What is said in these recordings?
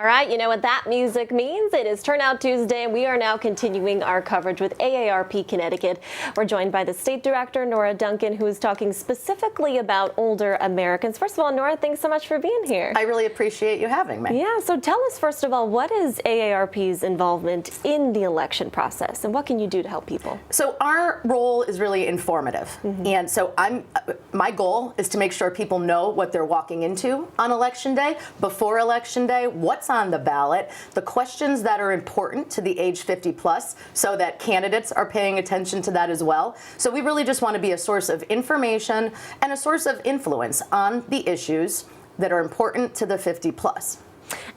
All right, you know what that music means. It is Turnout Tuesday, and we are now continuing our coverage with AARP Connecticut. We're joined by the state director, Nora Duncan, who is talking specifically about older Americans. First of all, Nora, thanks so much for being here. I really appreciate you having me. Yeah, so tell us, first of all, what is AARP's involvement in the election process, and what can you do to help people? So our role is really informative, and so my goal is to make sure people know what they're walking into on Election Day, before Election Day, what's on the ballot, the questions that are important to the age 50 plus, so that candidates are paying attention to that as well. So we really just want to be a source of information and a source of influence on the issues that are important to the 50 plus.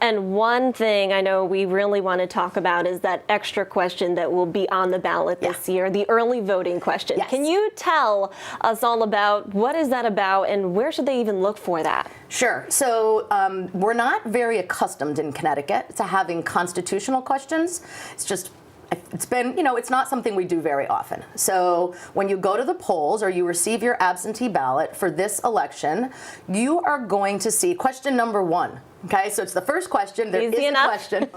And one thing I know we really want to talk about is that extra question that will be on the ballot this year, the early voting question. Yes. Can you tell us all about what is that about and where should they even look for that? Sure. So we're not very accustomed in Connecticut to having constitutional questions. It's been, it's not something we do very often. So when you go to the polls or you receive your absentee ballot for this election, you are going to see question number 1. Okay, so it's the first question. There is a question.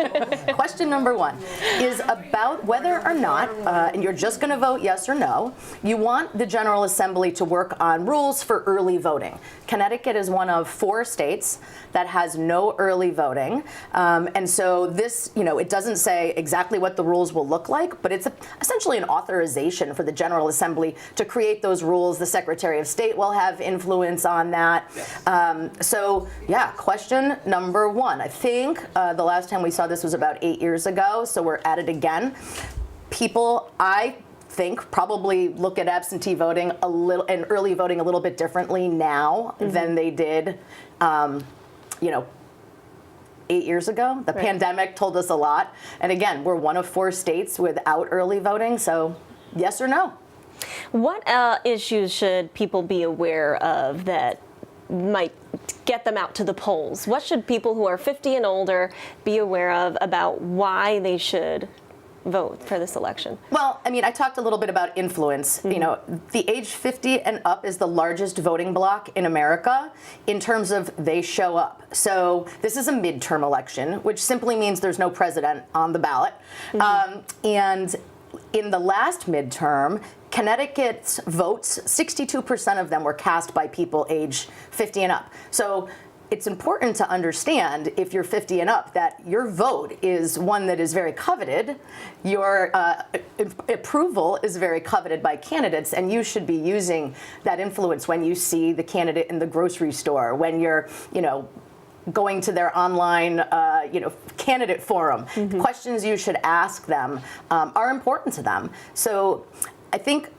Question number 1 is about whether or not, and you're just going to vote yes or no, you want the General Assembly to work on rules for early voting. Connecticut is one of 4 states that has no early voting. And so this, it doesn't say exactly what the rules will look like, but it's essentially an authorization for the General Assembly to create those rules. The Secretary of State will have influence on that. Yes. Question number 1. I think the last time we saw this was about 8 years ago, so we're at it again. People, I think, probably look at absentee voting and early voting a little bit differently now than they did, 8 years ago. The pandemic told us a lot. And again, we're one of 4 states without early voting, so yes or no. What issues should people be aware of that might get them out to the polls? What should people who are 50 and older be aware of about why they should vote for this election? Well, I talked a little bit about influence. The age 50 and up is the largest voting bloc in America in terms of they show up. So this is a midterm election, which simply means there's no president on the ballot. And in the last midterm, Connecticut's votes, 62% of them were cast by people age 50 and up. So it's important to understand, if you're 50 and up, that your vote is one that is very coveted. Your approval is very coveted by candidates, and you should be using that influence when you see the candidate in the grocery store, when you're, going to their online, candidate forum. Questions you should ask them are important to them. So I think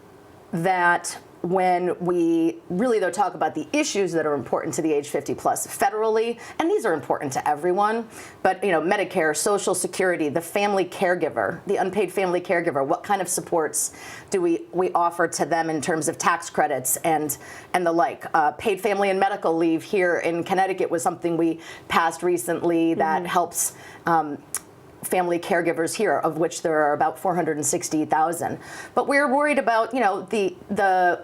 that when we really, though, talk about the issues that are important to the age 50 plus federally, and these are important to everyone, but Medicare, Social Security, the family caregiver, the unpaid family caregiver, what kind of supports do we offer to them in terms of tax credits and the like? Paid family and medical leave here in Connecticut was something we passed recently that helps family caregivers here, of which there are about 460,000. But we're worried about, the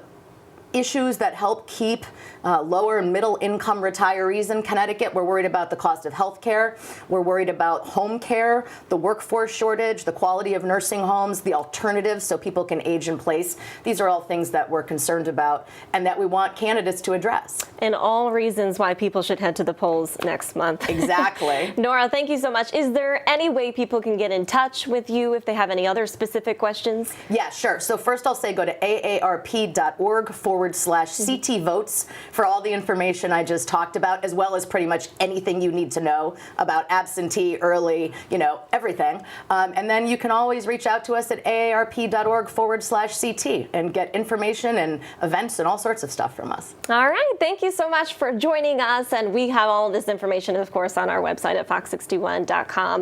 issues that help keep lower and middle income retirees in Connecticut. We're worried about the cost of health care. We're worried about home care, the workforce shortage, the quality of nursing homes, the alternatives so people can age in place. These are all things that we're concerned about and that we want candidates to address. And all reasons why people should head to the polls next month. Exactly. Nora, thank you so much. Is there any way people can get in touch with you if they have any other specific questions? Yeah, sure. So first I'll say go to aarp.org/CT votes for all the information I just talked about, as well as pretty much anything you need to know about absentee, early, everything. And then you can always reach out to us at aarp.org/CT and get information and events and all sorts of stuff from us. All right. Thank you so much for joining us. And we have all of this information, of course, on our website at fox61.com.